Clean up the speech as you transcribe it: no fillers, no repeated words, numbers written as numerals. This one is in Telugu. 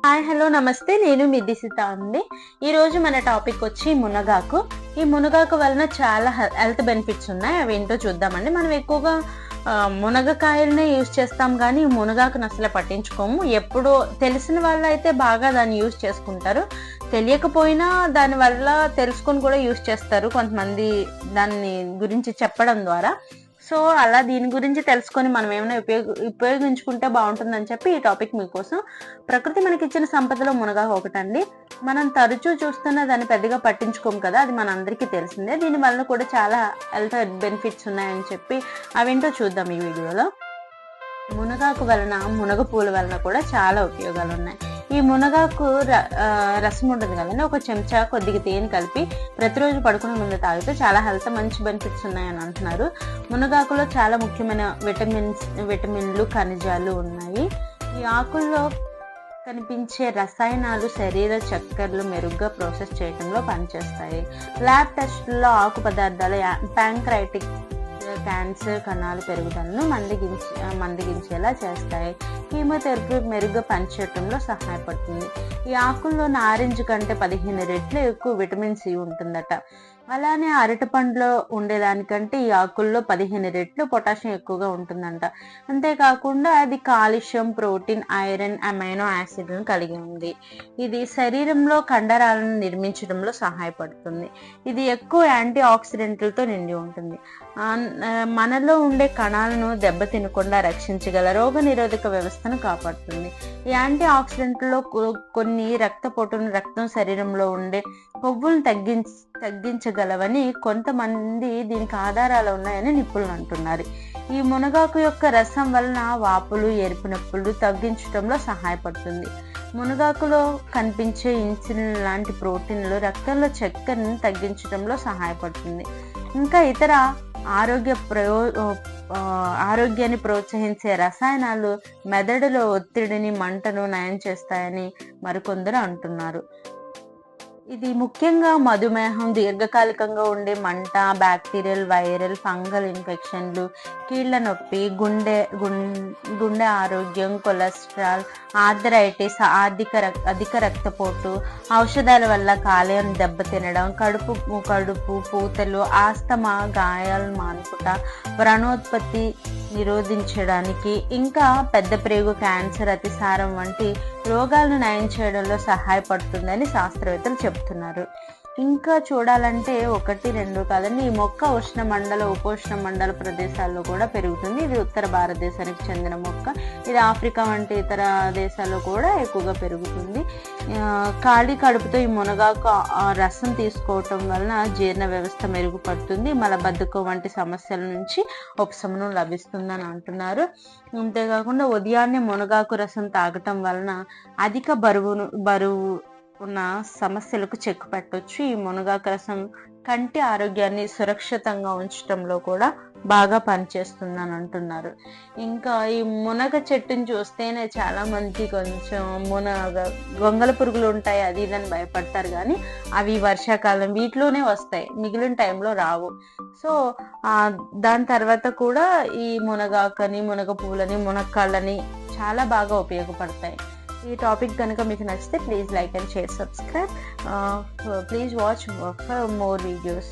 హాయ్ హలో నమస్తే, నేను మీ దిశిత అండి. ఈరోజు మన టాపిక్ వచ్చి మునగాకు. ఈ మునగాకు వలన చాలా హెల్త్ బెనిఫిట్స్ ఉన్నాయి. అవి ఏంటో చూద్దామండి. మనం ఎక్కువగా మునగకాయలనే యూజ్ చేస్తాం కానీ మునగాకును అసలు పట్టించుకోము. ఎప్పుడో తెలిసిన వాళ్ళు అయితే బాగా దాన్ని యూజ్ చేసుకుంటారు. తెలియకపోయినా దానివల్ల తెలుసుకొని కూడా యూజ్ చేస్తారు కొంతమంది దాన్ని గురించి చెప్పడం ద్వారా. సో అలా దీని గురించి తెలుసుకొని మనం ఏమైనా ఉపయోగించుకుంటే బాగుంటుందని చెప్పి ఈ టాపిక్ మీకోసం. ప్రకృతి మనకి ఇచ్చిన సంపదలో మునగాకు ఒకటండి. మనం తరచూ చూస్తున్న దాన్ని పెద్దగా పట్టించుకోము కదా, అది మన అందరికీ తెలిసిందే. దీని వల్ల కూడా చాలా హెల్త్ బెనిఫిట్స్ ఉన్నాయని చెప్పి అవేంటో చూద్దాం ఈ వీడియోలో. మునగాకు వలన, మునగ పూల వలన కూడా చాలా ఉపయోగాలు ఉన్నాయి. ఈ మునగాకు రసం ఉంటుంది కదండి, ఒక చెంచా కొద్దిగా తేనె కలిపి ప్రతిరోజు పడుకునే ముందు తాగితే చాలా హెల్త్ మంచి బెనిఫిట్స్ ఉన్నాయని అంటున్నారు. మునగాకులో చాలా ముఖ్యమైన విటమిన్లు, ఖనిజాలు ఉన్నాయి. ఈ ఆకుల్లో కనిపించే రసాయనాలు శరీర చక్కెరలు మెరుగ్గా ప్రాసెస్ చేయడంలో పనిచేస్తాయి. ల్యాబ్ టెస్టుల్లో ఆకు పదార్థాలు ప్యాంక్రైటిక్ క్యాన్సర్ కణాలు పెరుగుదలను మందగించేలా చేస్తాయి. కీమోథెరపీ మెరుగ్గా పనిచేయటంలో సహాయపడుతుంది. ఈ ఆకుల్లో నారింజ కంటే 15 రెట్లు ఎక్కువ విటమిన్ సి ఉంటుందట. అలానే అరటి పండులో ఉండేదానికంటే ఈ ఆకుల్లో 15 రెట్లు పొటాషియం ఎక్కువగా ఉంటుందంట. అంతేకాకుండా అది కాల్షియం, ప్రోటీన్, ఐరన్, అమైనో యాసిడ్లను కలిగి ఉంది. ఇది శరీరంలో కండరాలను నిర్మించడంలో సహాయపడుతుంది. ఇది ఎక్కువ యాంటీ ఆక్సిడెంట్లతో నిండి ఉంటుంది. మనలో ఉండే కణాలను దెబ్బతినకుండా రక్షించగల రోగ నిరోధక వ్యవస్థను కాపాడుతుంది. ఈ యాంటీ ఆక్సిడెంట్లో కొన్ని రక్తం శరీరంలో ఉండే కొవ్వులను తగ్గించగలవని కొంతమంది దీనికి ఆధారాలు ఉన్నాయని నిపుణులు అంటున్నారు. ఈ మునగాకు యొక్క రసం వలన వాపులు, ఎరుపు నొప్పులు తగ్గించడంలో సహాయపడుతుంది. మునగాకులో కనిపించే ఇన్సులిన్ లాంటి ప్రోటీన్లు రక్తంలో చక్కెరను తగ్గించడంలో సహాయపడుతుంది. ఇంకా ఇతర ఆరోగ్యాన్ని ప్రోత్సహించే రసాయనాలు మెదడులో ఒత్తిడిని, మంటను నయం చేస్తాయని మరికొందరు అంటున్నారు. ఇది ముఖ్యంగా మధుమేహం, దీర్ఘకాలికంగా ఉండే మంట, బ్యాక్టీరియల్, వైరల్, ఫంగల్ ఇన్ఫెక్షన్లు, కీళ్ల నొప్పి, గుండె ఆరోగ్యం, కొలెస్ట్రాల్, ఆర్థరైటిస్, అధిక రక్తపోటు, ఔషధాల వల్ల కాలేయం దెబ్బతినడం, కడుపు పూతలు, ఆస్తమా, గాయాలు మానుకుట, వ్రణోత్పత్తి నిరోధించడానికి, ఇంకా పెద్ద ప్రేగు, క్యాన్సర్, అతిసారం వంటి రోగాలను నయం చేయడంలో సహాయపడుతుందని శాస్త్రవేత్తలు చెబుతున్నారు. ఇంకా చూడాలంటే 1-2 కాదండి, ఈ మొక్క ఉష్ణమండల, ఉపోష్ణ మండల ప్రదేశాల్లో కూడా పెరుగుతుంది. ఇది ఉత్తర భారతదేశానికి చెందిన మొక్క. ఇది ఆఫ్రికా వంటి ఇతర దేశాల్లో కూడా ఎక్కువగా పెరుగుతుంది. ఖాళీ కడుపుతో ఈ మునగాకు రసం తీసుకోవటం వలన జీర్ణ వ్యవస్థ మెరుగుపడుతుంది. మలబద్ధకం వంటి సమస్యల నుంచి ఉపశమనం లభిస్తుందని అంటున్నారు. అంతేకాకుండా ఉదయాన్నే మునగాకు రసం తాగటం వలన అధిక బరువు ఉన్న సమస్యలకు చెక్ పెట్టవచ్చు. ఈ మునగాకు రసం కంటి ఆరోగ్యాన్ని సురక్షితంగా ఉంచడంలో కూడా బాగా పనిచేస్తుందని అంటున్నారు. ఇంకా ఈ మునగ చెట్టుని చూస్తేనే చాలా మంది కొంచెం గొంగల పురుగులు ఉంటాయి అది ఇదని భయపడతారు, కానీ అవి వర్షాకాలం వీటిలోనే వస్తాయి, మిగిలిన టైంలో రావు. సో దాని తర్వాత కూడా ఈ మునగాకని, మునగ పువ్వులని, మునక్కాళ్ళని చాలా బాగా ఉపయోగపడతాయి. ఈ టాపిక్ కనుక మీకు నచ్చితే please like and share, subscribe. Please watch for more videos.